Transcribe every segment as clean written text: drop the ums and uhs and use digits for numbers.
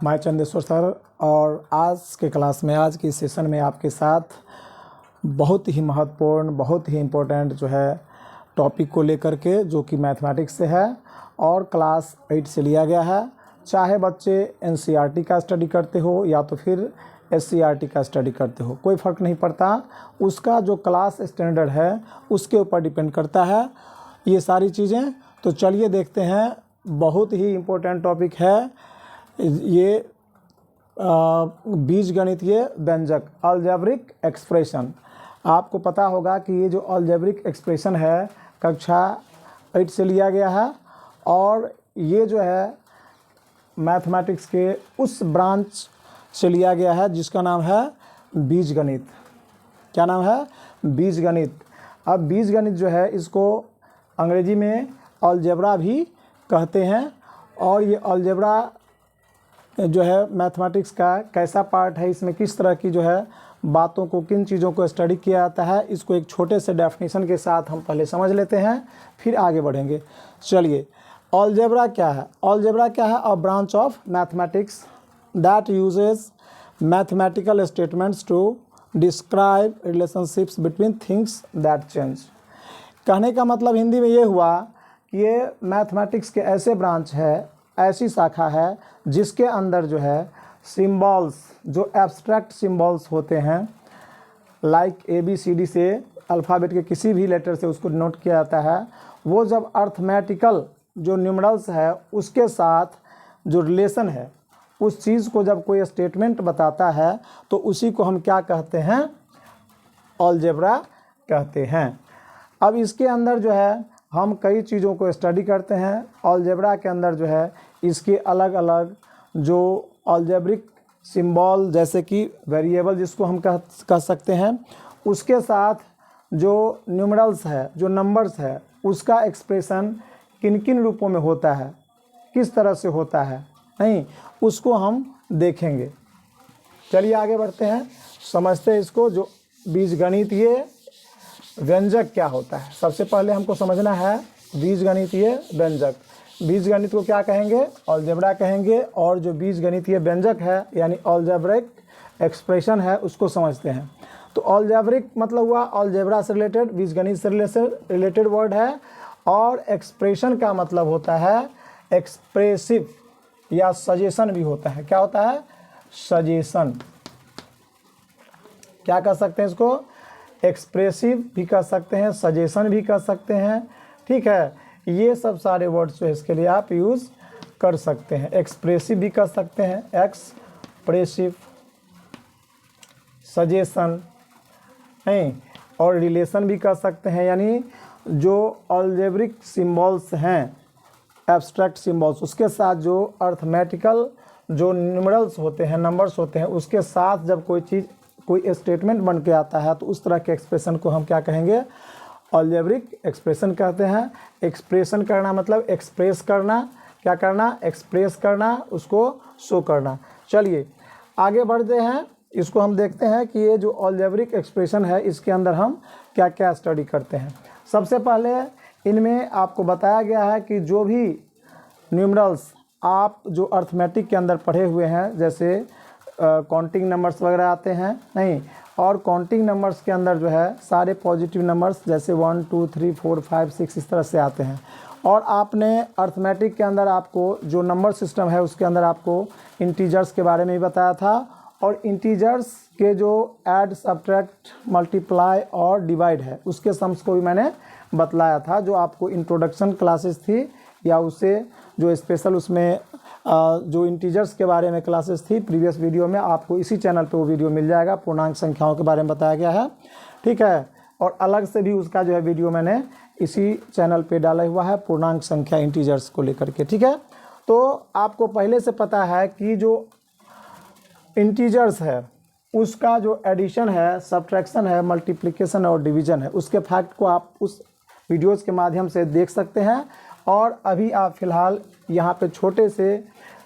मैं चंदेश्वर सर, और आज के क्लास में, आज की सेशन में आपके साथ बहुत ही महत्वपूर्ण, बहुत ही इम्पोर्टेंट जो है टॉपिक को लेकर के, जो कि मैथमेटिक्स से है और क्लास 8 से लिया गया है। चाहे बच्चे एनसीईआरटी का स्टडी करते हो या तो फिर एससीईआरटी का स्टडी करते हो, कोई फ़र्क नहीं पड़ता। उसका जो क्लास स्टैंडर्ड है उसके ऊपर डिपेंड करता है ये सारी चीज़ें। तो चलिए देखते हैं, बहुत ही इम्पोर्टेंट टॉपिक है ये बीजगणितीय व्यंजक, अलजेब्रिक एक्सप्रेशन। आपको पता होगा कि ये जो अलजेब्रिक एक्सप्रेशन है कक्षा 8 से लिया गया है, और ये जो है मैथमेटिक्स के उस ब्रांच से लिया गया है जिसका नाम है बीजगणित। क्या नाम है? बीजगणित। अब बीजगणित जो है इसको अंग्रेजी में अलजेब्रा भी कहते हैं, और ये अलजेब्रा जो है मैथमेटिक्स का कैसा पार्ट है, इसमें किस तरह की जो है बातों को, किन चीज़ों को स्टडी किया जाता है, इसको एक छोटे से डेफिनेशन के साथ हम पहले समझ लेते हैं, फिर आगे बढ़ेंगे। चलिए, अलजेब्रा क्या है? अलजेब्रा क्या है? A branch of mathematics that uses mathematical statements to describe relationships between things that change. कहने का मतलब हिंदी में ये हुआ कि ये मैथमेटिक्स के ऐसे ब्रांच है, ऐसी शाखा है जिसके अंदर जो है सिंबल्स, जो एब्स्ट्रैक्ट सिंबल्स होते हैं, लाइक ABCD से अल्फ़ाबेट के किसी भी लेटर से उसको नोट किया जाता है, वो जब अर्थमेटिकल जो न्यूमरल्स है उसके साथ जो रिलेशन है, उस चीज़ को जब कोई स्टेटमेंट बताता है तो उसी को हम क्या कहते हैं? अलजेब्रा कहते हैं। अब इसके अंदर जो है हम कई चीज़ों को स्टडी करते हैं। अलजेब्रा के अंदर जो है इसके अलग अलग जो अलजेब्रिक सिंबल, जैसे कि वेरिएबल जिसको हम कह सकते हैं, उसके साथ जो न्यूमरल्स है, जो नंबर्स है, उसका एक्सप्रेशन किन किन रूपों में होता है, किस तरह से होता है, नहीं, उसको हम देखेंगे। चलिए आगे बढ़ते हैं, समझते हैं इसको। जो बीजगणितीय व्यंजक क्या होता है, सबसे पहले हमको समझना है बीजगणितीय व्यंजक। बीजगणित को क्या कहेंगे? अलजेब्रा कहेंगे। और जो बीजगणितीय व्यंजक है यानी अलजेब्रिक एक्सप्रेशन है, उसको समझते हैं। तो अलजेब्रिक मतलब हुआ अलजेब्रा से रिलेटेड, बीजगणित से रिलेटेड वर्ड है। और एक्सप्रेशन का मतलब होता है एक्सप्रेसिव या सजेशन भी होता है। क्या होता है? सजेशन। क्या कह सकते हैं इसको? एक्सप्रेसिव भी कह सकते हैं, सजेशन भी कह सकते हैं। ठीक है, ये सब सारे वर्ड्स जो है इसके लिए आप यूज़ कर सकते हैं। एक्सप्रेसिव भी कह सकते हैं, एक्सप्रेसिव, सजेशन नहीं, और रिलेशन भी कह सकते हैं। यानी जो अलजेब्रिक सिंबल्स हैं, एब्स्ट्रैक्ट सिंबल्स, उसके साथ जो अर्थमेटिकल जो न्यूमरल्स होते हैं, नंबर्स होते हैं, उसके साथ जब कोई चीज़, कोई स्टेटमेंट बन के आता है तो उस तरह के एक्सप्रेशन को हम क्या कहेंगे? अलजेब्रिक एक्सप्रेशन कहते हैं। एक्सप्रेशन करना मतलब एक्सप्रेस करना। क्या करना? एक्सप्रेस करना, उसको शो करना। चलिए आगे बढ़ते हैं, इसको हम देखते हैं कि ये जो अलजेब्रिक एक्सप्रेशन है इसके अंदर हम क्या क्या स्टडी करते हैं। सबसे पहले इनमें आपको बताया गया है कि जो भी न्यूमरल्स आप जो अर्थमेटिक के अंदर पढ़े हुए हैं, जैसे काउंटिंग नंबर्स वगैरह आते हैं, नहीं, और काउंटिंग नंबर्स के अंदर जो है सारे पॉजिटिव नंबर्स जैसे 1 2 3 4 5 6 इस तरह से आते हैं। और आपने अर्थमेटिक के अंदर आपको जो नंबर सिस्टम है उसके अंदर आपको इंटीजर्स के बारे में भी बताया था, और इंटीजर्स के जो ऐड, सब्ट्रैक्ट, मल्टीप्लाई और डिवाइड है उसके सम्स को भी मैंने बतलाया था, जो आपको इंट्रोडक्शन क्लासेस थी, या उससे जो स्पेशल उसमें जो इंटीजर्स के बारे में क्लासेस थी प्रीवियस वीडियो में, आपको इसी चैनल पे वो वीडियो मिल जाएगा। पूर्णांक संख्याओं के बारे में बताया गया है। ठीक है, और अलग से भी उसका जो है वीडियो मैंने इसी चैनल पे डाला हुआ है, पूर्णांक संख्या इंटीजर्स को लेकर के। ठीक है, तो आपको पहले से पता है कि जो इंटीजर्स है उसका जो एडिशन है, सब्ट्रैक्शन है, मल्टीप्लिकेशन और डिवीजन है, उसके फैक्ट को आप उस वीडियोज़ के माध्यम से देख सकते हैं। और अभी आप फ़िलहाल यहाँ पे छोटे से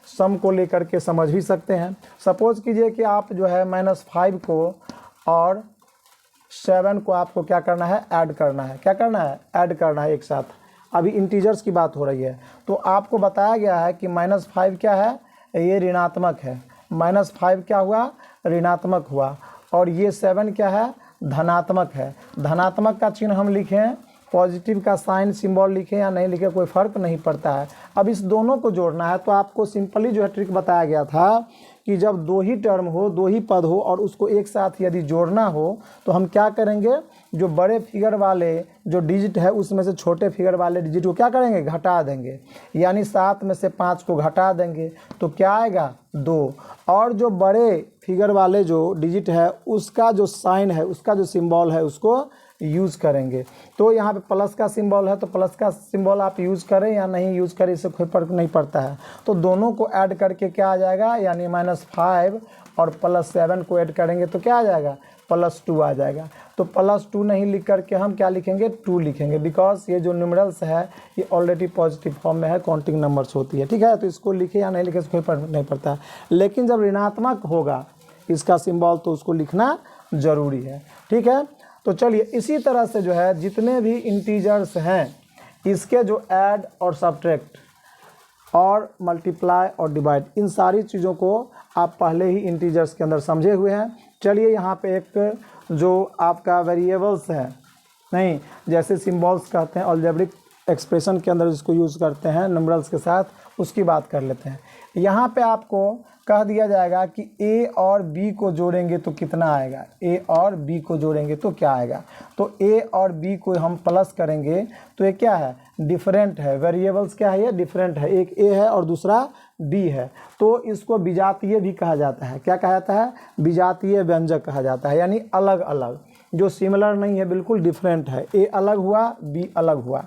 सम को लेकर के समझ भी सकते हैं। सपोज़ कीजिए कि आप जो है -5 को और 7 को आपको क्या करना है? ऐड करना है। क्या करना है? ऐड करना है एक साथ। अभी इंटीजर्स की बात हो रही है। तो आपको बताया गया है कि -5 क्या है, ये ऋणात्मक है। -5 क्या हुआ, ऋणात्मक हुआ। और ये 7 क्या है, धनात्मक है। धनात्मक का चिन्ह हम लिखें, पॉजिटिव का साइन सिंबल लिखें या नहीं लिखें, कोई फ़र्क नहीं पड़ता है। अब इस दोनों को जोड़ना है। तो आपको सिंपली जो है ट्रिक बताया गया था कि जब दो ही टर्म हो, दो ही पद हो और उसको एक साथ यदि जोड़ना हो तो हम क्या करेंगे, जो बड़े फिगर वाले जो डिजिट है उसमें से छोटे फिगर वाले डिजिट को क्या करेंगे, घटा देंगे। यानी 7 में से 5 को घटा देंगे तो क्या आएगा, 2। और जो बड़े फिगर वाले जो डिजिट है उसका जो साइन है, उसका जो सिंबल है उसको यूज़ करेंगे। तो यहाँ पे प्लस का सिंबल है तो प्लस का सिंबल आप यूज़ करें या नहीं यूज़ करें, इससे कोई फर्क नहीं पड़ता है। तो दोनों को ऐड करके क्या आ जाएगा, यानी -5 और +7 को ऐड करेंगे तो क्या आ जाएगा, +2 आ जाएगा। तो +2 नहीं लिख करके हम क्या लिखेंगे, 2 लिखेंगे, बिकॉज ये जो न्यूमरल्स है ये ऑलरेडी पॉजिटिव फॉर्म में है, काउंटिंग नंबर्स होती है। ठीक है, तो इसको लिखे या नहीं लिखे कोई फर्क नहीं पड़ता है। लेकिन जब ऋणात्मक होगा इसका सिंबल तो उसको लिखना ज़रूरी है। ठीक है, तो चलिए इसी तरह से जो है जितने भी इंटीजर्स हैं इसके जो ऐड और सब्ट्रैक्ट और मल्टीप्लाई और डिवाइड, इन सारी चीज़ों को आप पहले ही इंटीजर्स के अंदर समझे हुए हैं। चलिए यहाँ पे एक जो आपका वेरिएबल्स है, नहीं जैसे सिंबल्स कहते हैं अलजेब्रिक एक्सप्रेशन के अंदर जिसको यूज़ करते हैं नंबर्स के साथ, उसकी बात कर लेते हैं। यहाँ पे आपको कह दिया जाएगा कि a और b को जोड़ेंगे तो कितना आएगा, a और b को जोड़ेंगे तो क्या आएगा। तो a और b को हम प्लस करेंगे तो ये क्या है, डिफरेंट है। वेरिएबल्स क्या है, ये डिफरेंट है, एक a है और दूसरा b है। तो इसको विजातीय भी कहा जाता है। क्या कहा जाता है, विजातीय व्यंजक कहा जाता है, यानी अलग अलग, जो सिमिलर नहीं है, बिल्कुल डिफरेंट है। a अलग हुआ, b अलग हुआ।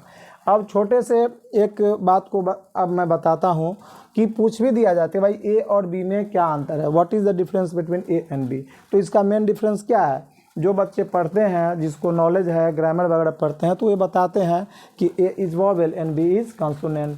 अब छोटे से एक बात को अब मैं बताता हूँ कि पूछ भी दिया जाता है भाई ए और बी में क्या अंतर है, what is the difference between A and B. तो इसका मेन डिफरेंस क्या है, जो बच्चे पढ़ते हैं, जिसको नॉलेज है, ग्रामर वगैरह पढ़ते हैं, तो ये बताते हैं कि A is vowel and B is consonant,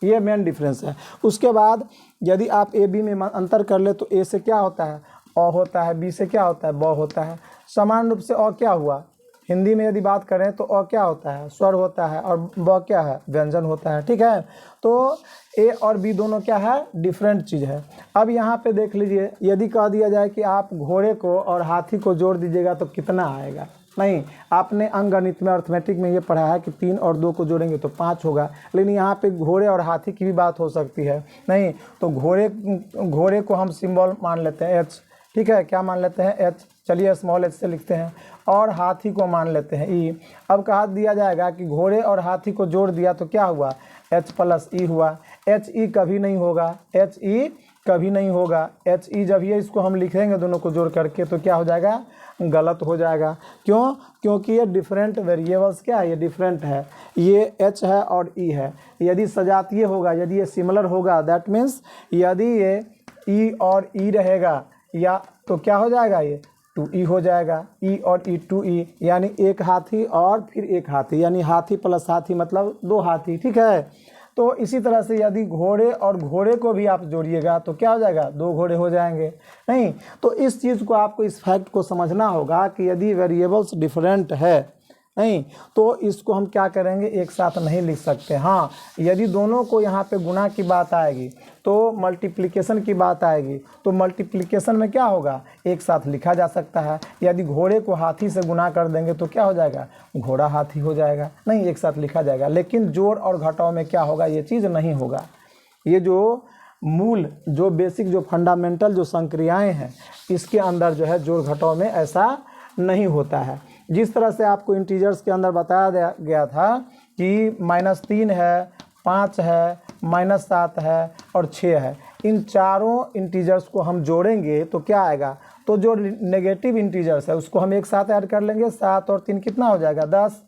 ये मेन डिफरेंस है। उसके बाद यदि आप ए बी में अंतर कर ले तो ए से क्या होता है, अ होता है, बी से क्या होता है, ब होता है। समान रूप से अ क्या हुआ, हिंदी में यदि बात करें तो अ क्या होता है, स्वर होता है, और ब क्या है, व्यंजन होता है। ठीक है, तो ए और बी दोनों क्या है, डिफरेंट चीज़ है। अब यहाँ पे देख लीजिए, यदि कह दिया जाए कि आप घोड़े को और हाथी को जोड़ दीजिएगा तो कितना आएगा, नहीं आपने अंकगणित में, अर्थमेटिक में ये पढ़ा है कि 3 और 2 को जोड़ेंगे तो 5 होगा। लेकिन यहाँ पे घोड़े और हाथी की भी बात हो सकती है, नहीं तो घोड़े को हम सिंबल मान लेते हैं एच। ठीक है, क्या मान लेते हैं, एच। चलिए स्मॉल एच से लिखते हैं। और हाथी को मान लेते हैं ई। अब कहा दिया जाएगा कि घोड़े और हाथी को जोड़ दिया तो क्या हुआ, एच प्लस ई हुआ। एच ई कभी नहीं होगा, एच ई कभी नहीं होगा। एच ई जब ये इसको हम लिखेंगे दोनों को जोड़ करके तो क्या हो जाएगा, गलत हो जाएगा। क्यों, क्योंकि ये डिफरेंट वेरिएबल्स क्या है, ये डिफरेंट है, ये एच है और ई है। यदि सजातीय होगा, यदि ये सिमिलर होगा, दैट मीन्स यदि ये ई और ई रहेगा या तो क्या हो जाएगा, ये 2e हो जाएगा। ई और ई 2e, यानी एक हाथी और फिर एक हाथी, यानी हाथी प्लस हाथी मतलब 2 हाथी। ठीक है, तो इसी तरह से यदि घोड़े और घोड़े को भी आप जोड़िएगा तो क्या हो जाएगा, 2 घोड़े हो जाएंगे। नहीं तो इस चीज़ को आपको, इस फैक्ट को समझना होगा कि यदि वेरिएबल्स डिफरेंट है, नहीं तो इसको हम क्या करेंगे, एक साथ नहीं लिख सकते। हाँ, यदि दोनों को यहाँ पे गुणा की बात आएगी तो मल्टीप्लिकेशन की बात आएगी, तो मल्टीप्लिकेशन में क्या होगा, एक साथ लिखा जा सकता है। यदि घोड़े को हाथी से गुणा कर देंगे तो क्या हो जाएगा, घोड़ा हाथी हो जाएगा, नहीं एक साथ लिखा जाएगा। लेकिन जोड़ और घटाव में क्या होगा, ये चीज़ नहीं होगा। ये जो मूल, जो बेसिक, जो फंडामेंटल जो संक्रियाएँ हैं, इसके अंदर जो है जोड़ घटाव में ऐसा नहीं होता है। जिस तरह से आपको इंटीजर्स के अंदर बताया गया था कि -3 है, 5 है, -7 है और 6 है, इन चारों इंटीजर्स को हम जोड़ेंगे तो क्या आएगा, तो जो नेगेटिव इंटीजर्स है उसको हम एक साथ ऐड कर लेंगे। 7 और 3 कितना हो जाएगा, 10,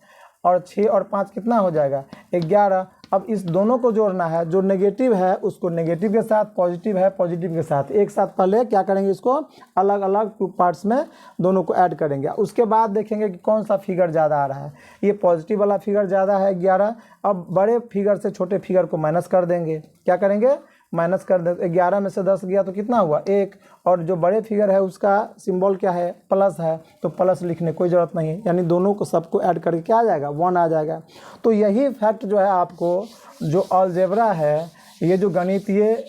और 6 और 5 कितना हो जाएगा, 11। अब इस दोनों को जोड़ना है, जो नेगेटिव है उसको नेगेटिव के साथ, पॉजिटिव है पॉजिटिव के साथ, एक साथ पहले क्या करेंगे, इसको अलग अलग 2 पार्ट्स में दोनों को ऐड करेंगे। उसके बाद देखेंगे कि कौन सा फिगर ज़्यादा आ रहा है, ये पॉजिटिव वाला फिगर ज़्यादा है 11। अब बड़े फिगर से छोटे फिगर को माइनस कर देंगे, क्या करेंगे, माइनस कर दे, 11 में से 10 गया तो कितना हुआ 1, और जो बड़े फिगर है उसका सिंबल क्या है प्लस है, तो प्लस लिखने कोई ज़रूरत नहीं है, यानी दोनों को सबको ऐड करके क्या आ जाएगा 1 आ जाएगा। तो यही फैक्ट जो है आपको जो अलजेब्रा है, ये जो गणितीय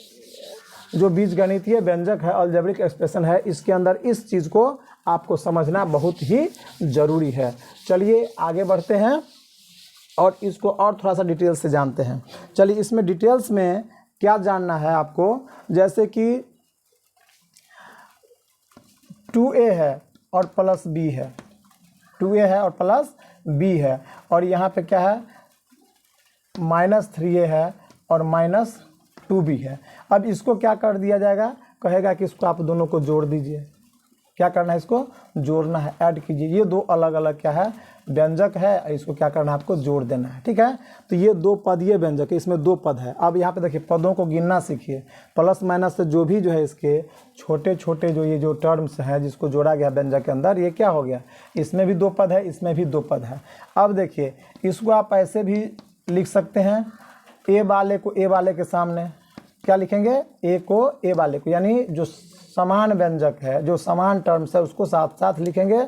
जो बीजगणितीय व्यंजक है, अलजेब्रिक एक्सप्रेशन है, इसके अंदर इस चीज़ को आपको समझना बहुत ही ज़रूरी है। चलिए आगे बढ़ते हैं और इसको और थोड़ा सा डिटेल से जानते हैं। चलिए इसमें डिटेल्स में क्या जानना है आपको, जैसे कि 2a है और प्लस b है, 2a है और प्लस b है, और यहाँ पे क्या है -3a है और -2b है। अब इसको क्या कर दिया जाएगा, कहेगा कि इसको आप दोनों को जोड़ दीजिए। क्या करना है, इसको जोड़ना है, ऐड कीजिए। ये दो अलग अलग क्या है व्यंजक है, इसको क्या करना है आपको जोड़ देना है, ठीक है। तो ये दो पद ये व्यंजक है, इसमें दो पद है। अब यहाँ पे देखिए पदों को गिनना सीखिए, प्लस माइनस से जो भी जो है इसके छोटे छोटे जो ये जो टर्म्स हैं जिसको जोड़ा गया व्यंजक के अंदर, ये क्या हो गया, इसमें भी दो पद है, इसमें भी दो पद है। अब देखिए इसको आप ऐसे भी लिख सकते हैं, ए वाले को ए वाले के सामने क्या लिखेंगे, ए को ए वाले को, यानी जो समान व्यंजक है, जो समान टर्म्स है उसको साथ साथ लिखेंगे,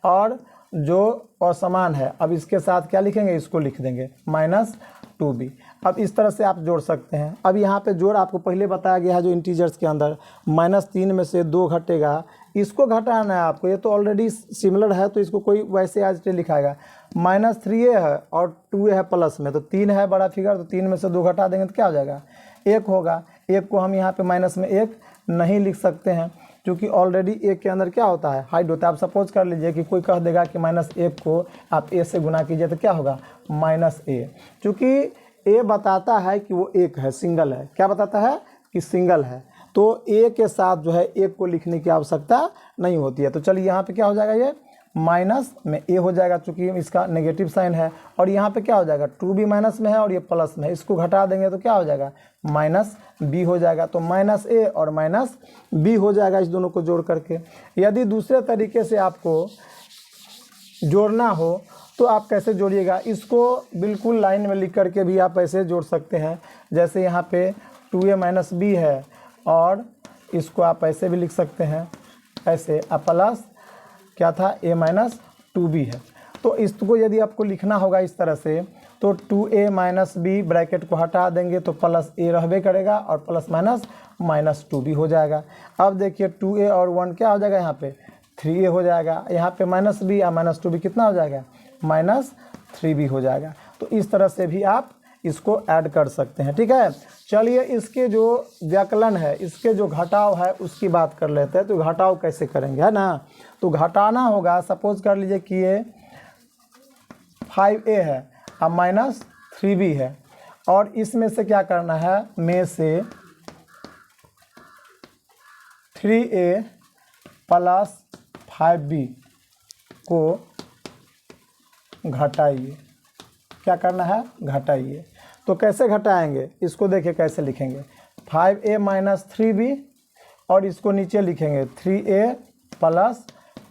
और जो असमान है अब इसके साथ क्या लिखेंगे, इसको लिख देंगे -2b। अब इस तरह से आप जोड़ सकते हैं। अब यहाँ पे जोड़ आपको पहले बताया गया है जो इंटीजर्स के अंदर -3 में से 2 घटेगा, इसको घटाना है आपको। ये तो ऑलरेडी सिमिलर है तो इसको कोई वैसे आज से लिखाएगा। -3a है और 2a है प्लस में, तो 3 है बड़ा फिगर, तो 3 में से 2 घटा देंगे तो क्या हो जाएगा 1 होगा। 1 को हम यहाँ पे माइनस में 1 नहीं लिख सकते हैं क्योंकि ऑलरेडी ए के अंदर क्या होता है हाइड होता है। आप सपोज कर लीजिए कि कोई कह देगा कि -1 को आप ए से गुना कीजिए तो क्या होगा -a, क्योंकि ए बताता है कि वो एक है, सिंगल है। क्या बताता है कि सिंगल है, तो ए के साथ जो है 1 को लिखने की आवश्यकता नहीं होती है। तो चलिए यहाँ पे क्या हो जाएगा, ये माइनस में ए हो जाएगा चूँकि इसका नेगेटिव साइन है, और यहाँ पे क्या हो जाएगा 2b माइनस में है और ये प्लस में है, इसको घटा देंगे तो क्या हो जाएगा -b हो जाएगा। तो -a और -b हो जाएगा इस दोनों को जोड़ करके। यदि दूसरे तरीके से आपको जोड़ना हो तो आप कैसे जोड़िएगा, इसको बिल्कुल लाइन में लिख करके भी आप ऐसे जोड़ सकते हैं। जैसे यहाँ पे 2a - b है और इसको आप ऐसे भी लिख सकते हैं, ऐसे प्लस क्या था a - 2b है। तो इसको यदि आपको लिखना होगा इस तरह से तो 2a - b ब्रैकेट को हटा देंगे तो प्लस a रहबे करेगा और प्लस माइनस -2b हो जाएगा। अब देखिए 2a और 1 क्या हो जाएगा, यहाँ पे 3a हो जाएगा, यहाँ पे -b या -2b कितना हो जाएगा -3b हो जाएगा। तो इस तरह से भी आप इसको ऐड कर सकते हैं, ठीक है। चलिए इसके जो व्याकलन है, इसके जो घटाव है उसकी बात कर लेते हैं। तो घटाव कैसे करेंगे, है ना। तो घटाना होगा, सपोज कर लीजिए कि ये 5a है अब -3b है, और इसमें से क्या करना है, में से 3a + 5b को घटाइए। क्या करना है, घटाइए। तो कैसे घटाएंगे, इसको देखिए कैसे लिखेंगे, 5a - 3b और इसको नीचे लिखेंगे 3a +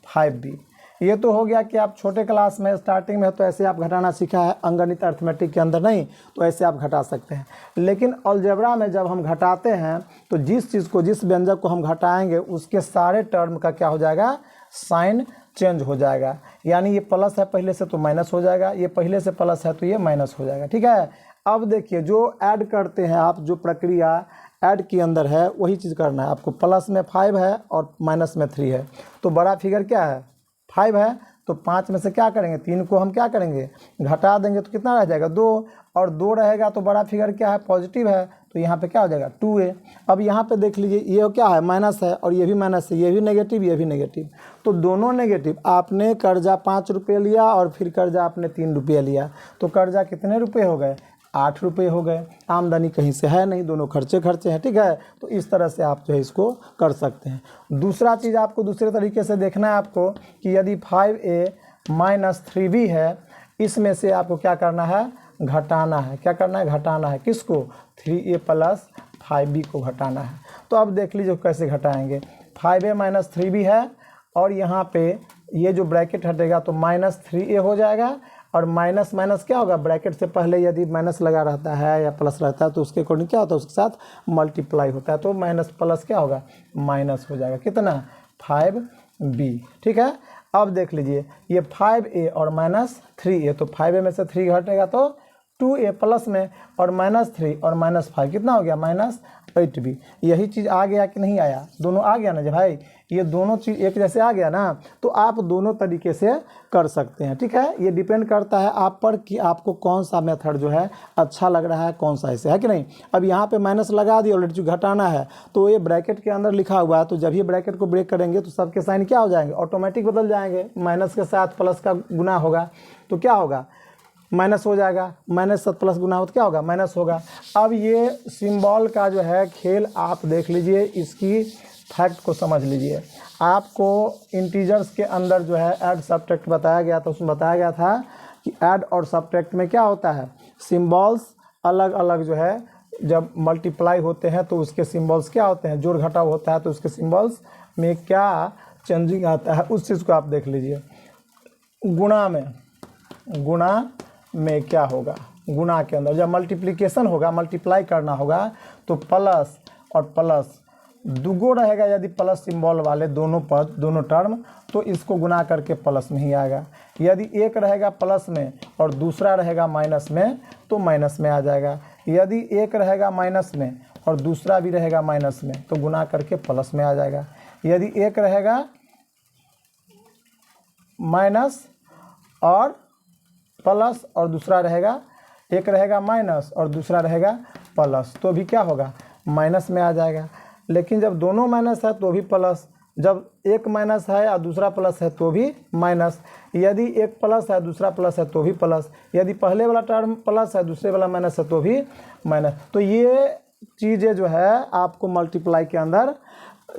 5b। ये तो हो गया कि आप छोटे क्लास में स्टार्टिंग में तो ऐसे आप घटाना सीखा है, अंगणित अर्थमेटिक के अंदर नहीं, तो ऐसे आप घटा सकते हैं। लेकिन अलजेब्रा में जब हम घटाते हैं तो जिस चीज़ को, जिस व्यंजक को हम घटाएंगे उसके सारे टर्म का क्या हो जाएगा, साइन चेंज हो जाएगा। यानी ये प्लस है पहले से तो माइनस हो जाएगा, ये पहले से प्लस है तो ये माइनस हो जाएगा, ठीक है। अब देखिए जो ऐड करते हैं आप, जो प्रक्रिया ऐड के अंदर है वही चीज़ करना है आपको। प्लस में 5 है और माइनस में 3 है, तो बड़ा फिगर क्या है 5 है, तो 5 में से क्या करेंगे 3 को हम क्या करेंगे घटा देंगे तो कितना रह जाएगा 2, और 2 रहेगा तो बड़ा फिगर क्या है पॉजिटिव है, तो यहाँ पे क्या हो जाएगा 2a। अब यहाँ पे देख लीजिए ये क्या है माइनस है और ये भी माइनस है, ये भी नेगेटिव ये भी नेगेटिव, तो दोनों नेगेटिव। आपने कर्जा 5 रुपये लिया और फिर कर्जा आपने 3 रुपये लिया, तो कर्जा कितने रुपये हो गए 8 रुपये हो गए। आमदनी कहीं से है नहीं, दोनों खर्चे हैं, ठीक है। तो इस तरह से आप जो है इसको कर सकते हैं। दूसरा चीज़ आपको दूसरे तरीके से देखना है आपको कि यदि 5a - 3b है, इसमें से आपको क्या करना है घटाना है। क्या करना है घटाना है, किसको 3a + 5b को घटाना है। तो अब देख लीजिए कैसे घटाएंगे, 5a - 3b है और यहाँ पे ये जो ब्रैकेट हटेगा तो -3a हो जाएगा और माइनस माइनस क्या होगा, ब्रैकेट से पहले यदि माइनस लगा रहता है या प्लस रहता है तो उसके अकॉर्डिंग क्या होता है, उसके साथ मल्टीप्लाई होता है, तो माइनस प्लस क्या होगा, माइनस हो जाएगा। कितना, 5b। ठीक है, अब देख लीजिए ये 5a और माइनस 3a, तो 5a में से 3 घटेगा तो 2a प्लस में, और -3 और -5 कितना हो गया, -8b। यही चीज़ आ गया कि नहीं आया, दोनों आ गया ना जी भाई, ये दोनों चीज़ एक जैसे आ गया ना, तो आप दोनों तरीके से कर सकते हैं। ठीक है, ये डिपेंड करता है आप पर कि आपको कौन सा मेथड जो है अच्छा लग रहा है, कौन सा ऐसे है कि नहीं। अब यहाँ पे माइनस लगा दिया ऑलरेडी, जो घटाना है तो ये ब्रैकेट के अंदर लिखा हुआ है, तो जब ये ब्रैकेट को ब्रेक करेंगे तो सबके साइन क्या हो जाएंगे, ऑटोमेटिक बदल जाएंगे, माइनस के साथ प्लस का गुना होगा तो क्या होगा, माइनस हो जाएगा, माइनस से प्लस गुना हो तो क्या होगा, माइनस होगा। अब ये सिंबल का जो है खेल आप देख लीजिए, इसकी फैक्ट को समझ लीजिए। आपको इंटीजर्स के अंदर जो है ऐड सब्ट्रैक्ट बताया गया था, उसमें बताया गया था कि ऐड और सब्ट्रैक्ट में क्या होता है, सिंबल्स अलग अलग जो है जब मल्टीप्लाई होते हैं तो उसके सिंबल्स क्या होते हैं, जोड़ घटाव होता है तो उसके सिंबल्स में क्या चेंजिंग आता है, उस चीज़ को आप देख लीजिए। गुणा में क्या होगा, गुणा के अंदर जब मल्टीप्लिकेशन होगा, मल्टीप्लाई करना होगा तो प्लस और प्लस दुगो रहेगा, यदि प्लस सिंबल वाले दोनों पद दोनों टर्म, तो इसको गुना करके प्लस में ही आएगा। यदि एक रहेगा प्लस में और दूसरा रहेगा माइनस में तो माइनस में आ जाएगा। यदि एक रहेगा माइनस में और दूसरा भी रहेगा माइनस में तो गुना करके प्लस में आ जाएगा। यदि एक रहेगा माइनस और प्लस और दूसरा रहेगा, एक रहेगा माइनस और दूसरा रहेगा प्लस, तो भी क्या होगा, माइनस में आ जाएगा। लेकिन जब दोनों माइनस है तो भी प्लस, जब एक माइनस है और दूसरा प्लस है तो भी माइनस, यदि एक प्लस है दूसरा प्लस है तो भी प्लस, यदि पहले वाला टर्म प्लस है दूसरे वाला माइनस है तो भी माइनस। तो ये चीज़ें जो है आपको मल्टीप्लाई के अंदर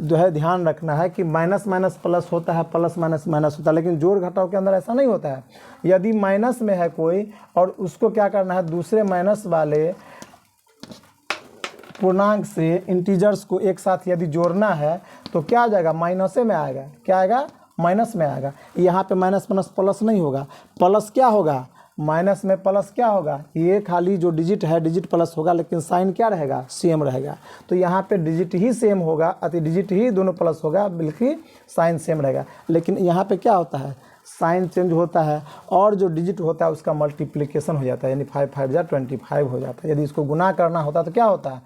जो है ध्यान रखना है कि माइनस माइनस प्लस होता है, प्लस माइनस माइनस होता है, लेकिन जोड़ घटाव के अंदर ऐसा नहीं होता है। यदि माइनस में है कोई और उसको क्या करना है, दूसरे माइनस वाले पूर्णांक से इंटीजर्स को एक साथ यदि जोड़ना है तो क्या आ जाएगा, माइनसे में आएगा, क्या आएगा, माइनस में आएगा। यहाँ पे माइनस माइनस प्लस नहीं होगा, प्लस क्या होगा, माइनस में प्लस क्या होगा, ये खाली जो डिजिट है डिजिट प्लस होगा, लेकिन साइन क्या रहेगा, सेम रहेगा। तो यहाँ पे डिजिट ही सेम होगा, अति डिजिट ही दोनों प्लस होगा, बल्कि साइन सेम रहेगा। लेकिन यहाँ पे क्या होता है, साइन चेंज होता है और जो डिजिट होता है उसका मल्टीप्लिकेशन हो जाता है, यानी 5 5 जा 25 हो जाता है। यदि इसको गुना करना होता तो क्या होता है,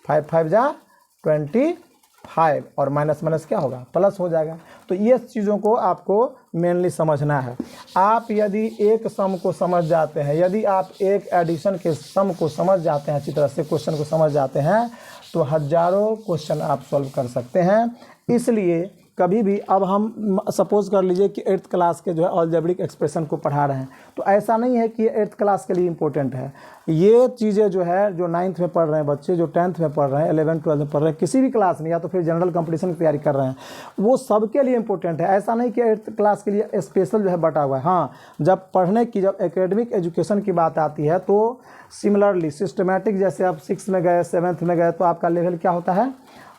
5 5 जा 25 और माइनस माइनस क्या होगा, प्लस हो जाएगा। तो ये चीज़ों को आपको मेनली समझना है। आप यदि एक सम को समझ जाते हैं, यदि आप एक एडिशन के सम को समझ जाते हैं, अच्छी तरह से क्वेश्चन को समझ जाते हैं, तो हज़ारों क्वेश्चन आप सॉल्व कर सकते हैं। इसलिए कभी भी, अब हम सपोज कर लीजिए कि 8th क्लास के जो है अलजेब्रिक एक्सप्रेशन को पढ़ा रहे हैं, तो ऐसा नहीं है कि ये 8th क्लास के लिए इम्पोर्टेंट है। ये चीज़ें जो है जो 9th में पढ़ रहे हैं बच्चे, जो 10th में पढ़ रहे हैं, 11th 12th में पढ़ रहे हैं, किसी भी क्लास में, या तो फिर जनरल कंपटीशन की तैयारी कर रहे हैं, वो सबके लिए इम्पोर्टेंट है। ऐसा नहीं कि 8th क्लास के लिए स्पेशल जो है बटा हुआ है। हाँ, जब पढ़ने की, जब एकेडमिक एजुकेशन की बात आती है तो सिमिलरली सिस्टमेटिक, जैसे आप 6th में गए, 7th में गए, तो आपका लेवल क्या होता है,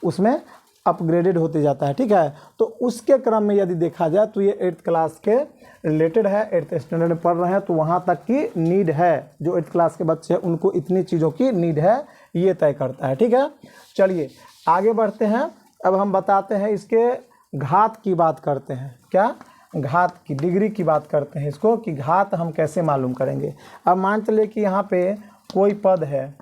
उसमें अपग्रेडेड होते जाता है। ठीक है, तो उसके क्रम में यदि देखा जाए तो ये 8th क्लास के रिलेटेड है, 8th स्टैंडर्ड में पढ़ रहे हैं तो वहाँ तक की नीड है। जो 8th क्लास के बच्चे हैं उनको इतनी चीज़ों की नीड है, ये तय करता है। ठीक है, चलिए आगे बढ़ते हैं। अब हम बताते हैं इसके घात की बात करते हैं, क्या, घात की डिग्री की बात करते हैं इसको, कि घात हम कैसे मालूम करेंगे। अब मान चलिए कि यहाँ पे कोई पद है,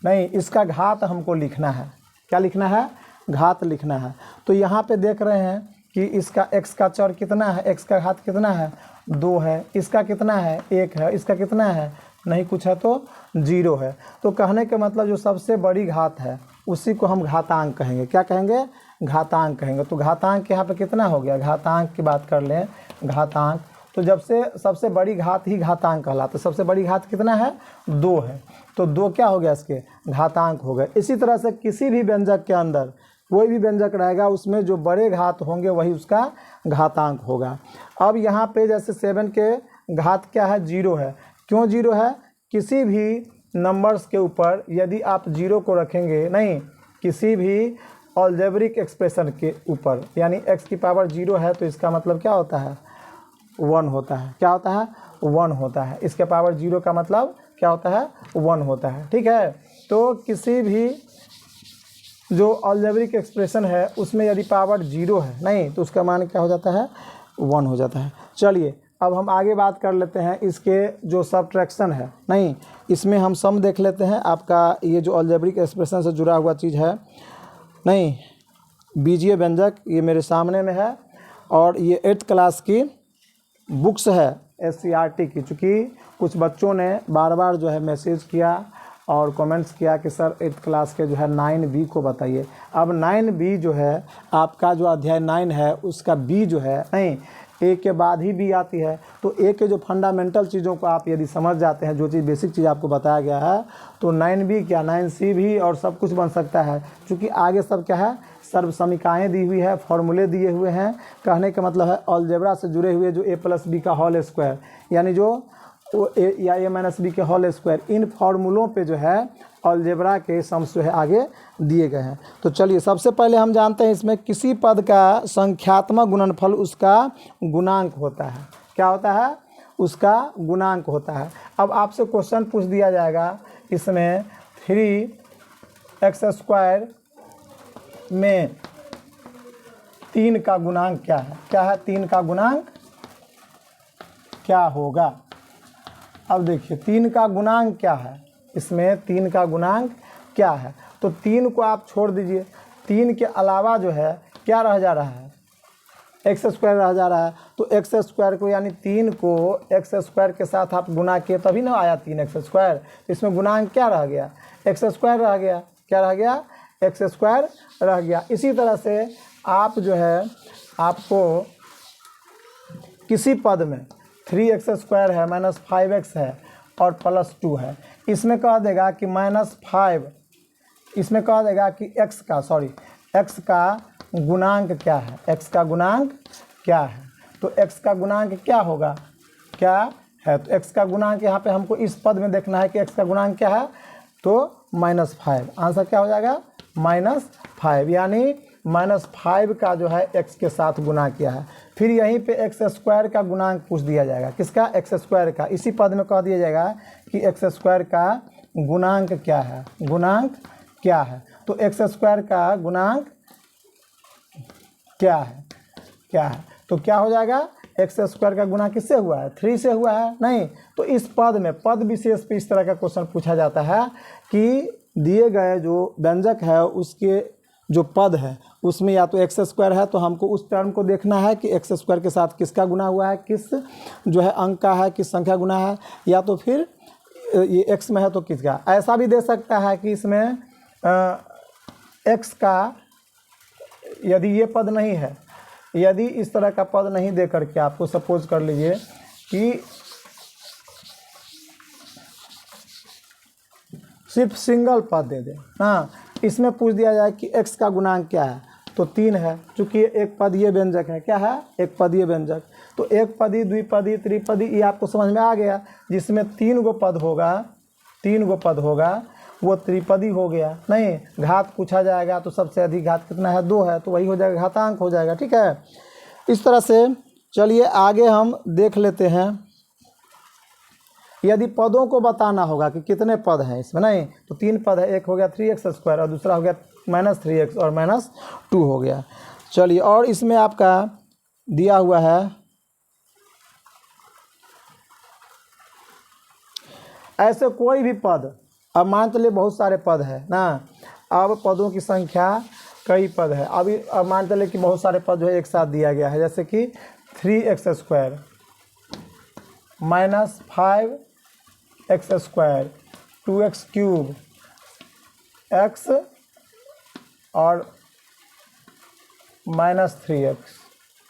नहीं, इसका घात हमको लिखना है। क्या लिखना है, घात लिखना है। तो यहाँ पे देख रहे हैं कि इसका x का चर कितना है, x का घात कितना है, 2 है, इसका कितना है, 1 है, इसका कितना है, नहीं कुछ है तो 0 है। तो कहने का मतलब जो सबसे बड़ी घात है उसी को हम घातांक कहेंगे। क्या कहेंगे, घातांक कहेंगे। तो घातांक यहाँ पे कितना हो गया, घातांक की बात कर लें, घातांक, तो जब से सबसे बड़ी घात ही घातांक कहलाता है। सबसे बड़ी घात कितना है, 2 है, तो 2 क्या हो गया, इसके घातांक हो गए। इसी तरह से किसी भी व्यंजक के अंदर कोई भी व्यंजक रहेगा उसमें जो बड़े घात होंगे वही उसका घातांक होगा। अब यहाँ पे जैसे 7 के घात क्या है, 0 है। क्यों 0 है, किसी भी नंबर्स के ऊपर यदि आप 0 को रखेंगे, नहीं, किसी भी अलजेब्रिक एक्सप्रेशन के ऊपर, यानी x की पावर 0 है तो इसका मतलब क्या होता है 1 होता है। क्या होता है 1 होता है। इसके पावर 0 का मतलब क्या होता है 1 होता है। ठीक है, तो किसी भी जो अलजेब्रिक एक्सप्रेशन है उसमें यदि पावर 0 है नहीं तो उसका मान क्या हो जाता है 1 हो जाता है। चलिए अब हम आगे बात कर लेते हैं इसके जो सबट्रैक्शन है, नहीं इसमें हम सम देख लेते हैं। आपका ये जो अलजेब्रिक एक्सप्रेशन से जुड़ा हुआ चीज़ है, नहीं बीजीय व्यंजक ये मेरे सामने में है और ये 8th क्लास की बुक्स है SCRT की। चूँकि कुछ बच्चों ने बार बार जो है मैसेज किया और कमेंट्स किया कि सर 8th क्लास के जो है 9B को बताइए। अब 9B जो है आपका जो अध्याय 9 है उसका B जो है, नहीं A के बाद ही B आती है, तो A के जो फंडामेंटल चीज़ों को आप यदि समझ जाते हैं, जो चीज़ बेसिक चीज़ आपको बताया गया है, तो 9B क्या 9C भी और सब कुछ बन सकता है। क्योंकि आगे सब क्या है सर्व समीकाएँ दी हुई है, फॉर्मूले दिए हुए हैं। कहने का मतलब है अलजेब्रा से जुड़े हुए जो A+B का होल स्क्वायर यानी जो A या A-B के होल स्क्वायर, इन फार्मूलों पे जो है अलजेब्रा के सम्स जो है आगे दिए गए हैं। तो चलिए सबसे पहले हम जानते हैं इसमें किसी पद का संख्यात्मक गुणनफल उसका गुणांक होता है। क्या होता है उसका गुणांक होता है। अब आपसे क्वेश्चन पूछ दिया जाएगा इसमें 3x² में 3 का गुणांक क्या है। क्या है 3 का गुणांक क्या होगा। अब देखिए 3 का गुणांक क्या है, इसमें 3 का गुणांक क्या है। तो 3 को आप छोड़ दीजिए, 3 के अलावा जो है क्या रह जा रहा है x² रह जा रहा है। तो x² को यानी 3 को x² के साथ आप गुना किए तभी ना आया 3x²। इसमें गुणांक क्या रह गया x² रह गया। क्या रह गया x² रह गया। इसी तरह से आप जो है आपको किसी पद में 3x² है -5x है और +2 है, इसमें कह देगा कि -5, इसमें कह देगा कि x का गुणांक क्या है। x का गुणांक क्या है, तो x का गुणांक क्या होगा क्या है। तो x का गुणांक यहाँ पे हमको इस पद में देखना है कि x का गुणांक क्या है, तो -5। आंसर क्या हो जाएगा -5, यानी -5 का जो है x के साथ गुना किया है। फिर यहीं पे x² का गुणांक पूछ दिया जाएगा। किसका x² का। इसी पद में कह दिया जाएगा कि x² का गुणांक क्या है, गुणांक क्या है। तो x² का गुणांक क्या है तो क्या हो जाएगा x² का गुणा किससे हुआ है 3 से हुआ है। नहीं तो इस पद में पद विशेष पे इस तरह का क्वेश्चन पूछा जाता है कि दिए गए जो व्यंजक है उसके जो पद है उसमें या तो x² है तो हमको उस टर्म को देखना है कि x² के साथ किसका गुना हुआ है, किस जो है अंक का है, किस संख्या गुना है, या तो फिर ये x में है तो किसका। ऐसा भी दे सकता है कि इसमें x का यदि ये पद नहीं है, यदि इस तरह का पद नहीं दे करके आपको सपोज कर लीजिए कि सिर्फ सिंगल पद दे दे, हाँ इसमें पूछ दिया जाए कि x का गुणांक क्या है, तो 3 है। चूँकि एक पदीय व्यंजक है, क्या है एक पदीय व्यंजक, तो एक पदी द्विपदी त्रिपदी ये आपको समझ में आ गया। जिसमें 3 गो पद होगा वो त्रिपदी हो गया। नहीं घात पूछा जाएगा तो सबसे अधिक घात कितना है 2 है, तो वही हो जाएगा घातांक हो जाएगा। ठीक है, इस तरह से चलिए आगे हम देख लेते हैं। यदि पदों को बताना होगा कि कितने पद हैं इसमें, नहीं तो 3 पद है, एक हो गया 3x² और दूसरा हो गया -3x और -2 हो गया। चलिए और इसमें आपका दिया हुआ है ऐसे कोई भी पद। अब मान चलिए बहुत सारे पद है ना, अब पदों की संख्या कई पद है। अब मान चलिए कि बहुत सारे पद जो है एक साथ दिया गया है, जैसे कि 3x² -5x², 2x³ x और -3x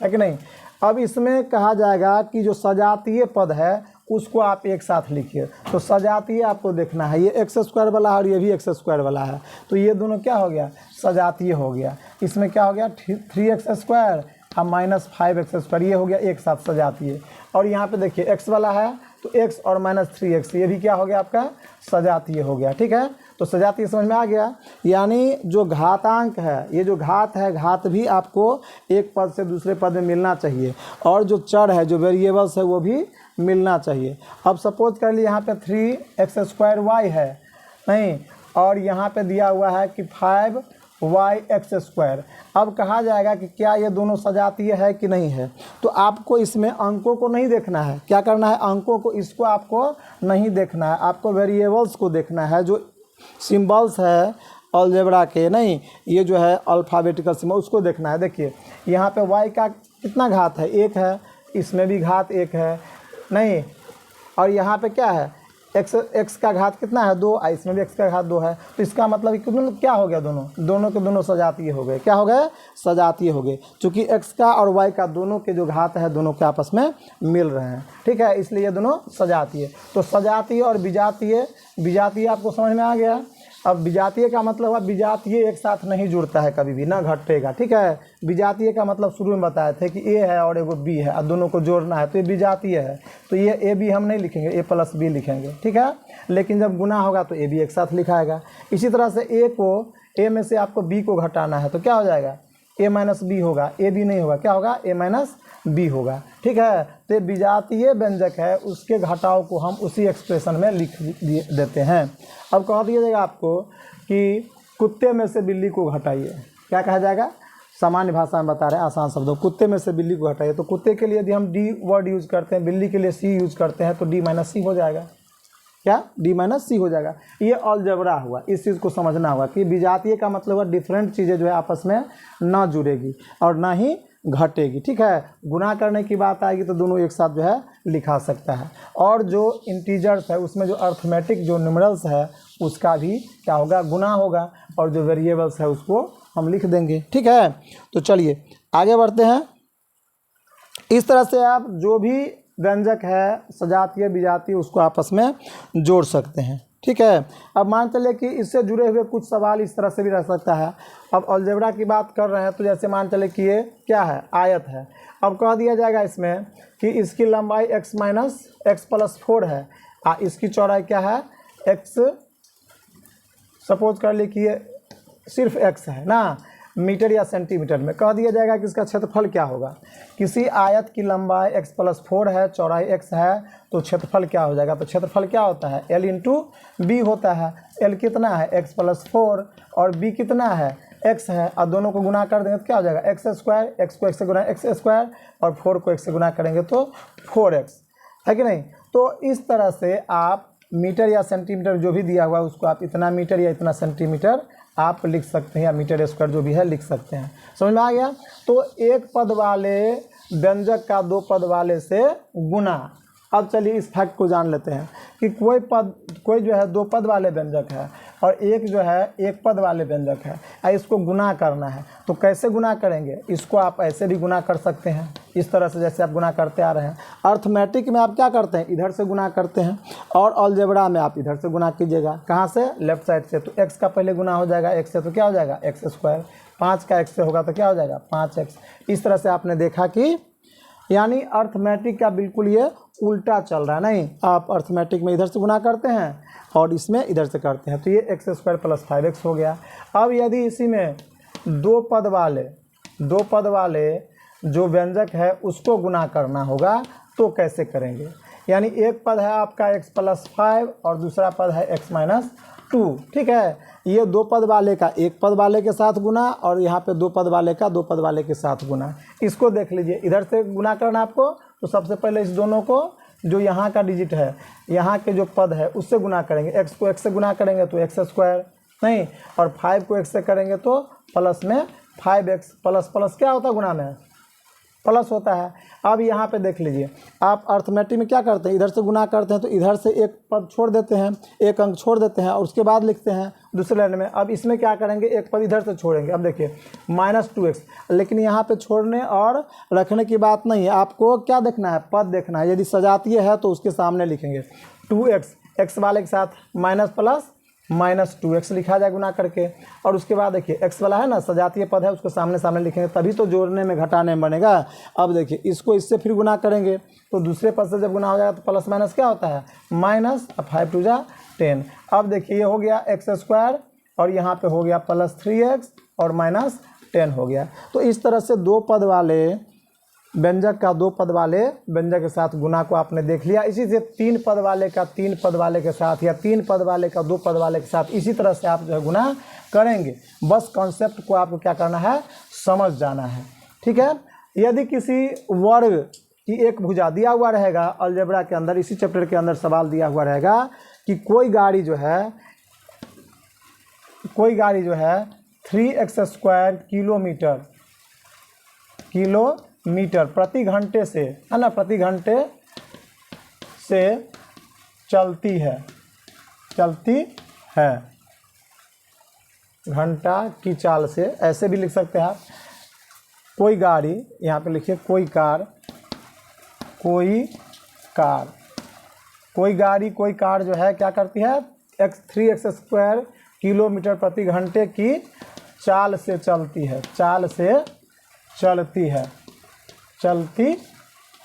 है कि नहीं। अब इसमें कहा जाएगा कि जो सजातीय पद है उसको आप एक साथ लिखिए। तो सजातीय आपको देखना है, ये x² वाला है और ये भी x² वाला है, तो ये दोनों क्या हो गया सजातीय हो गया। इसमें क्या हो गया 3x² और -5x², ये हो गया एक साथ सजातीय। और यहाँ पे देखिए x वाला है तो x और -3x, ये भी क्या हो गया आपका सजातीय हो गया। ठीक है, तो सजातीय समझ में आ गया। यानी जो घातांक है, ये जो घात है, घात भी आपको एक पद से दूसरे पद में मिलना चाहिए, और जो चर है, जो वेरिएबल्स है, वो भी मिलना चाहिए। अब सपोज कर लिए यहाँ पे 3x² y है नहीं, और यहाँ पे दिया हुआ है कि 5yx²। अब कहा जाएगा कि क्या ये दोनों सजातीय है कि नहीं है। तो आपको इसमें अंकों को नहीं देखना है, क्या करना है, अंकों को, इसको आपको नहीं देखना है, आपको वेरिएबल्स को देखना है, जो सिंबल्स है अलजेब्रा के, नहीं ये जो है अल्फ़ाबेटिकल सिंबल, उसको देखना है। देखिए यहाँ पे y का कितना घात है, 1 है, इसमें भी घात 1 है नहीं, और यहाँ पे क्या है, x का घात कितना है, 2, इसमें भी x का घात 2 है। तो इसका मतलब कि क्या हो गया, दोनों के दोनों सजातीय हो गए। क्या हो गए, सजातीय हो गए, चूँकि x का और y का दोनों के जो घात है दोनों के आपस में मिल रहे हैं, ठीक है, इसलिए ये दोनों सजातीय। तो सजातीय और विजातीय, विजातीय आपको समझ में आ गया। अब विजातीय का मतलब है, विजातीय एक साथ नहीं जुड़ता है कभी भी, ना घटेगा, ठीक है। विजातीय का मतलब शुरू में बताए थे कि a है और एगो b है, और दोनों को जोड़ना है, तो ये विजातीय है। तो ये a b हम नहीं लिखेंगे, a+b लिखेंगे, ठीक है। लेकिन जब गुना होगा तो a b एक साथ लिखाएगा। इसी तरह से a को, a में से आपको b को घटाना है, तो क्या हो जाएगा, a-b होगा, a b नहीं होगा, क्या होगा, a-b होगा, ठीक है। तो ये विजातीय व्यंजक है, उसके घटाव को हम उसी एक्सप्रेशन में लिख देते हैं। अब कह दिया जाएगा आपको कि कुत्ते में से बिल्ली को घटाइए, क्या कहा जाएगा, सामान्य भाषा में बता रहे हैं, आसान शब्दों, कुत्ते में से बिल्ली को घटाइए। तो कुत्ते के लिए यदि हम d वर्ड यूज़ करते हैं, बिल्ली के लिए c यूज़ करते हैं, तो d-c हो जाएगा, क्या, d-c हो जाएगा। ये अलजेब्रा हुआ, इस चीज़ को समझना होगा कि विजातीय का मतलब हुआ डिफरेंट चीज़ें जो है आपस में ना जुड़ेगी और ना ही घटेगी, ठीक है। गुना करने की बात आएगी तो दोनों एक साथ जो है लिखा सकता है। और जो इंटीजर्स है उसमें जो अर्थमेटिक जो न्यूमरल्स है उसका भी क्या होगा, गुना होगा, और जो वेरिएबल्स है उसको हम लिख देंगे, ठीक है। तो चलिए आगे बढ़ते हैं। इस तरह से आप जो भी व्यंजक है सजातीय विजातीय उसको आपस में जोड़ सकते हैं, ठीक है। अब मान चलिए कि इससे जुड़े हुए कुछ सवाल इस तरह से भी रह सकता है। अब अलजेब्रा की बात कर रहे हैं, तो जैसे मान चले कि ये क्या है, आयत है। अब कह दिया जाएगा इसमें कि इसकी लंबाई x-x+4 है, इसकी चौड़ाई क्या है, x, सपोज कर ले कि ये सिर्फ x है ना, मीटर या सेंटीमीटर में। कह दिया जाएगा कि इसका क्षेत्रफल क्या होगा। किसी आयत की लंबाई x+4 है, चौड़ाई x है, तो क्षेत्रफल क्या हो जाएगा, तो क्षेत्रफल क्या होता है, L × b होता है। L कितना है, x+4, और b कितना है, x है, और दोनों को गुना कर देंगे तो क्या हो जाएगा, x², x को x से गुना x², और 4 को x से गुना करेंगे तो 4x, है कि नहीं। तो इस तरह से आप मीटर या सेंटीमीटर जो भी दिया हुआ है उसको आप इतना मीटर या इतना सेंटीमीटर आप लिख सकते हैं, या मीटर स्क्वायर जो भी है लिख सकते हैं। समझ में आ गया। तो एक पद वाले व्यंजक का दो पद वाले से गुना। अब चलिए इस फैक्ट को जान लेते हैं कि कोई जो है दो पद वाले व्यंजक है और एक जो है एक पद वाले व्यंजक है, इसको गुना करना है। तो कैसे गुना करेंगे, इसको आप ऐसे भी गुना कर सकते हैं, इस तरह से जैसे आप गुना करते आ रहे हैं। अर्थमेटिक में आप क्या करते हैं, इधर से गुना करते हैं, और अलजेब्रा में आप इधर से गुना कीजिएगा। कहाँ से, लेफ्ट साइड से। तो x का पहले गुना हो जाएगा x से, तो क्या हो जाएगा x²। 5 का x से होगा तो क्या हो जाएगा 5x। इस तरह से आपने देखा कि यानी अर्थमेटिक का बिल्कुल ये उल्टा चल रहा है। नहीं, आप अर्थमेटिक में इधर से गुना करते हैं और इसमें इधर से करते हैं, तो ये x² + 5x हो गया। अब यदि इसी में दो पद वाले जो व्यंजक है उसको गुना करना होगा तो कैसे करेंगे। यानी एक पद है आपका x + 5 और दूसरा पद है x - 2, ठीक है। ये दो पद वाले का एक पद वाले के साथ गुना, और यहाँ पे दो पद वाले का दो पद वाले के साथ गुना। इसको देख लीजिए, इधर से गुना करना आपको, तो सबसे पहले इस दोनों को जो यहाँ का डिजिट है, यहाँ के जो पद है उससे गुना करेंगे। x को x से गुना करेंगे तो x² नहीं, और 5 को x से करेंगे तो प्लस में 5x। प्लस क्या होता है गुना में, प्लस होता है। अब यहाँ पे देख लीजिए, आप अर्थमेटिक में क्या करते हैं, इधर से गुना करते हैं तो इधर से एक पद छोड़ देते हैं, एक अंक छोड़ देते हैं और उसके बाद लिखते हैं दूसरे लाइन में। अब इसमें क्या करेंगे, एक पद इधर से छोड़ेंगे। अब देखिए -2x, लेकिन यहाँ पे छोड़ने और रखने की बात नहीं है, आपको क्या देखना है, पद देखना है। यदि सजातीय है तो उसके सामने लिखेंगे 2x, x वाले के साथ माइनस प्लस -2x लिखा जाए गुना करके। और उसके बाद देखिए x वाला है ना, सजातीय पद है, उसको सामने लिखेंगे, तभी तो जोड़ने में घटाने में बनेगा। अब देखिए इसको इससे फिर गुना करेंगे तो दूसरे पद से जब गुना हो जाएगा तो प्लस माइनस क्या होता है, माइनस। 5 × 2 = 10। अब देखिए ये हो गया एक्स स्क्वायर और यहाँ पे हो गया प्लस 3x और माइनस 10 हो गया। तो इस तरह से दो पद वाले व्यंजक का दो पद वाले व्यंजक के साथ गुना को आपने देख लिया। इसी से तीन पद वाले का तीन पद वाले के साथ या तीन पद वाले का दो पद वाले के साथ इसी तरह से आप जो है गुना करेंगे। बस कॉन्सेप्ट को आपको क्या करना है, समझ जाना है। ठीक है। यदि किसी वर्ग की एक भुजा दिया हुआ रहेगा अलजेब्रा के अंदर, इसी चैप्टर के अंदर सवाल दिया हुआ रहेगा कि कोई गाड़ी जो है 3x स्क्वायर किलोमीटर प्रति घंटे से, है ना, प्रति घंटे से चलती है घंटा की चाल से, ऐसे भी लिख सकते हैं आप। कोई गाड़ी, यहाँ पे लिखिए कोई कार जो है क्या करती है, 3x स्क्वायर किलोमीटर प्रति घंटे की चाल से चलती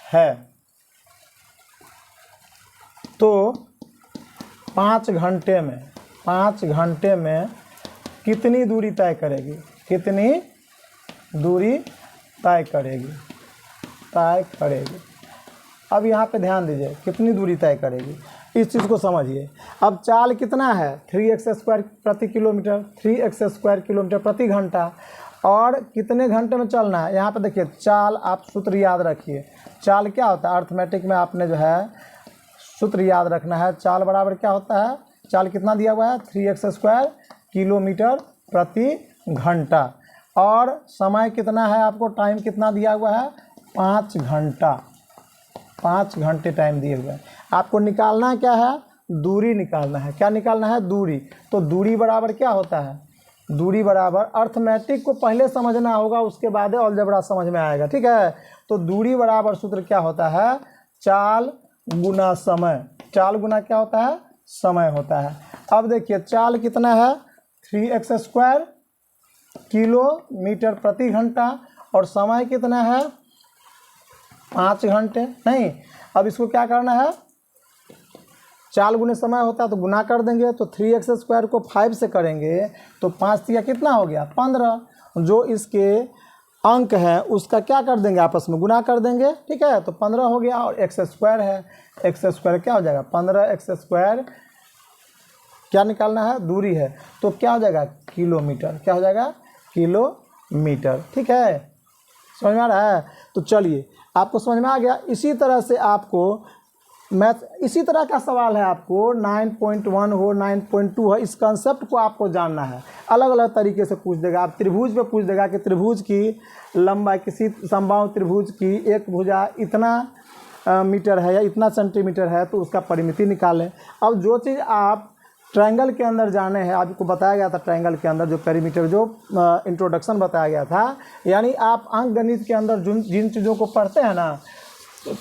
है। तो 5 घंटे में कितनी दूरी तय करेगी, अब यहाँ पे ध्यान दीजिए, कितनी दूरी तय करेगी, इस चीज़ को समझिए। अब चाल कितना है, 3x स्क्वायर प्रति किलोमीटर, 3x स्क्वायर किलोमीटर प्रति घंटा, और कितने घंटे में चलना है। यहाँ पे देखिए चाल, आप सूत्र याद रखिए। चाल क्या होता है, अर्थमेटिक में आपने जो है सूत्र याद रखना है। चाल बराबर क्या होता है, चाल कितना दिया हुआ है, 3x स्क्वायर किलोमीटर प्रति घंटा, और समय कितना है आपको, टाइम कितना दिया हुआ है, 5 घंटे टाइम दिए हुए हैं। आपको निकालना क्या है, दूरी निकालना है। क्या निकालना है, दूरी। तो दूरी बराबर क्या होता है, दूरी बराबर, अर्थमेटिक को पहले समझना होगा, उसके बाद अलजेब्रा समझ में आएगा। ठीक है। तो दूरी बराबर सूत्र क्या होता है, चाल गुना समय। चाल गुना क्या होता है, समय होता है। अब देखिए चाल कितना है, 3x स्क्वायर किलोमीटर प्रति घंटा, और समय कितना है, 5 घंटे। नहीं, अब इसको क्या करना है, चाल गुने समय होता है तो गुना कर देंगे। तो 3x स्क्वायर को 5 से करेंगे तो 5 या कितना हो गया, 15। जो इसके अंक है उसका क्या कर देंगे, आपस में गुना कर देंगे। ठीक है। तो 15 हो गया, और x स्क्वायर है, x स्क्वायर क्या हो जाएगा, 15x स्क्वायर। क्या निकालना है, दूरी है, तो क्या हो जाएगा, किलोमीटर। क्या हो जाएगा, किलोमीटर। ठीक है, समझ में आ रहा है। तो चलिए, आपको समझ में आ गया। इसी तरह से आपको मैथ, इसी तरह का सवाल है आपको 9.1 हो, 9.2 हो, इस कंसेप्ट को आपको जानना है। अलग अलग तरीके से पूछ देगा। आप त्रिभुज पे पूछ देगा कि त्रिभुज की लंबाई, किसी समबाहु त्रिभुज की एक भुजा इतना मीटर है या इतना सेंटीमीटर है, तो उसका परिमिति निकालें। अब जो चीज़ आप ट्रायंगल के अंदर जाने हैं, आपको बताया गया था ट्रायंगल के अंदर जो पेरीमीटर, जो इंट्रोडक्शन बताया गया था, यानी आप अंक गणित के अंदर जिन चीज़ों को पढ़ते हैं ना,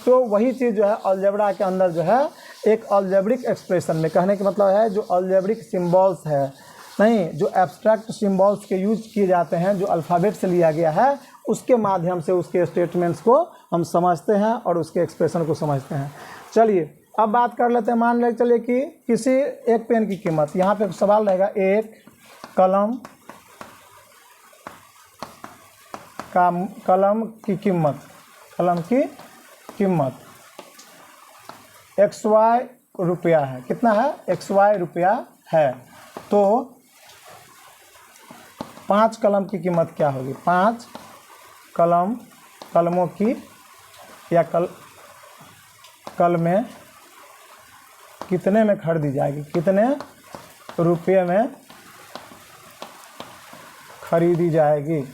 तो वही चीज़ जो है अलजेब्रा के अंदर जो है एक अलजेब्रिक एक्सप्रेशन में, कहने का मतलब है जो अलजेब्रिक सिंबल्स है, नहीं, जो एब्स्ट्रैक्ट सिंबल्स के यूज किए जाते हैं, जो अल्फ़ाबेट से लिया गया है, उसके माध्यम से उसके स्टेटमेंट्स को हम समझते हैं और उसके एक्सप्रेशन को समझते हैं। चलिए अब बात कर लेते हैं। मान लें चलिए कि किसी एक पेन की कीमत, यहाँ पे सवाल रहेगा, एक कलम की कीमत XY रुपया है। कितना है, XY रुपया है। तो 5 कलम की कीमत क्या होगी, 5 कलमों की या कलमें कितने में खरीदी जाएगी, कितने रुपये में खरीदी जाएगी।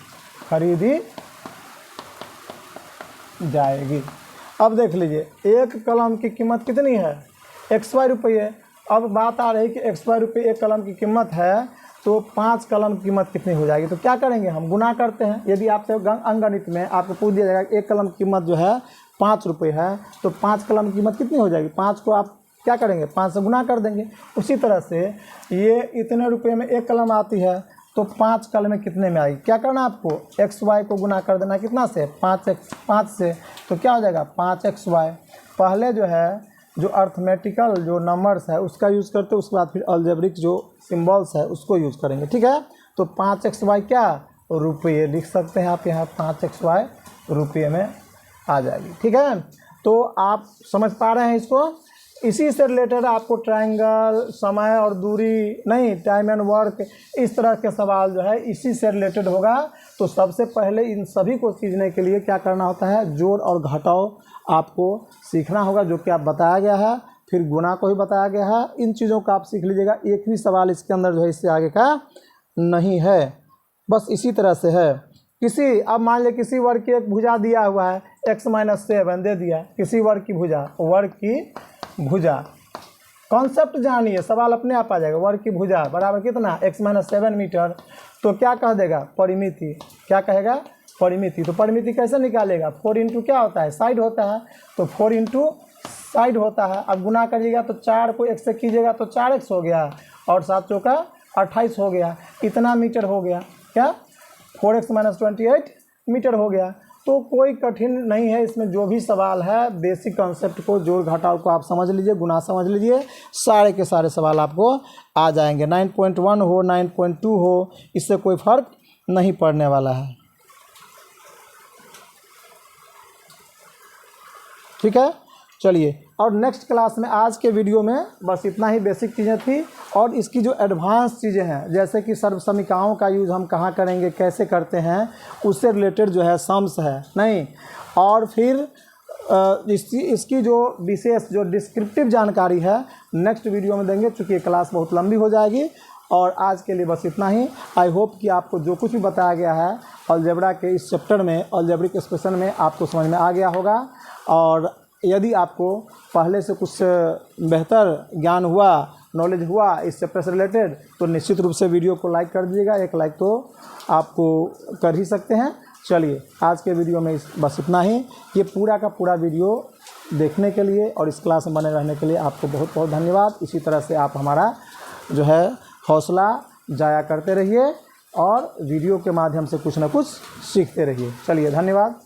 अब देख लीजिए, एक कलम की कीमत कितनी है, XY रुपये। अब बात आ रही कि XY रुपये एक कलम की कीमत है, तो 5 कलम की कीमत कितनी हो जाएगी। तो क्या करेंगे, हम गुना करते हैं। यदि आपसे अंकगणित में आपको पूछ दिया जाएगा एक कलम की कीमत जो है 5 रुपये है, तो 5 कलम की कीमत कितनी हो जाएगी, 5 को आप क्या करेंगे, 5 से गुना कर देंगे। उसी तरह से ये इतने रुपये में एक कलम आती है, तो 5 कलमें कितने में आएगी। क्या करना आपको, XY को गुना कर देना कितना से, 5 से। तो क्या हो जाएगा, 5XY। पहले जो है जो अर्थमेटिकल जो नंबर्स है उसका यूज़ करते हैं, उसके बाद फिर अलजेब्रिक जो सिंबल्स है उसको यूज़ करेंगे। ठीक है, तो 5xy क्या रुपये लिख सकते हैं आप यहाँ, 5xy रुपये में आ जाएगी। ठीक है, तो आप समझ पा रहे हैं इसको। इसी से रिलेटेड आपको ट्रायंगल, समय और दूरी नहीं, टाइम एंड वर्क, इस तरह के सवाल जो है इसी से रिलेटेड होगा। तो सबसे पहले इन सभी को सीखने के लिए क्या करना होता है, जोड़ और घटाव आपको सीखना होगा, जो कि आप बताया गया है। फिर गुणा को भी बताया गया है। इन चीज़ों को आप सीख लीजिएगा। एक भी सवाल इसके अंदर जो है इससे आगे का नहीं है, बस इसी तरह से है। किसी, अब मान लिया किसी वर्ग की एक भुजा दिया हुआ है, x-7 दे दिया, किसी वर्ग की भुजा, वर्ग की भुजा, कॉन्सेप्ट जानिए, सवाल अपने आप आ जाएगा। वर्ग की भुजा बराबर कितना, x-7 मीटर। तो क्या कह देगा, परिमिति। क्या कहेगा, परिमिति। तो परिमिति कैसे निकालेगा, 4 इंटू क्या होता है, साइड होता है, तो 4 इंटू साइड होता है। अब गुना करिएगा तो 4 को 1 से कीजिएगा तो 4x हो गया, और 7 चौका 28 हो गया, इतना मीटर हो गया। क्या, 4x - 28 मीटर हो गया। तो कोई कठिन नहीं है इसमें, जो भी सवाल है बेसिक कॉन्सेप्ट को, जोड़ घटाव को आप समझ लीजिए, गुना समझ लीजिए, सारे के सारे सवाल आपको आ जाएंगे। 9.1 हो, 9.2 हो, इससे कोई फर्क नहीं पड़ने वाला है। ठीक है, चलिए। और नेक्स्ट क्लास में, आज के वीडियो में बस इतना ही बेसिक चीज़ें थी। और इसकी जो एडवांस चीज़ें हैं, जैसे कि सर्वसमीकाओं का यूज़ हम कहाँ करेंगे, कैसे करते हैं, उससे रिलेटेड जो है सम्स है नहीं। और फिर इसकी जो विशेष जो डिस्क्रिप्टिव जानकारी है नेक्स्ट वीडियो में देंगे, चूँकि ये क्लास बहुत लंबी हो जाएगी। और आज के लिए बस इतना ही। आई होप कि आपको जो कुछ भी बताया गया है अलजेब्रा के इस चैप्टर में, अलजेब्रिक एक्सप्रेशन में, आपको समझ में आ गया होगा। और यदि आपको पहले से कुछ बेहतर ज्ञान हुआ, नॉलेज हुआ इस चैप्टर से रिलेटेड, तो निश्चित रूप से वीडियो को लाइक कर दीजिएगा। एक लाइक तो आपको कर ही सकते हैं। चलिए, आज के वीडियो में बस इतना ही। ये पूरा का पूरा वीडियो देखने के लिए और इस क्लास में बने रहने के लिए आपको बहुत बहुत धन्यवाद। इसी तरह से आप हमारा जो है हौसला जाया करते रहिए और वीडियो के माध्यम से कुछ ना कुछ सीखते रहिए। चलिए, धन्यवाद।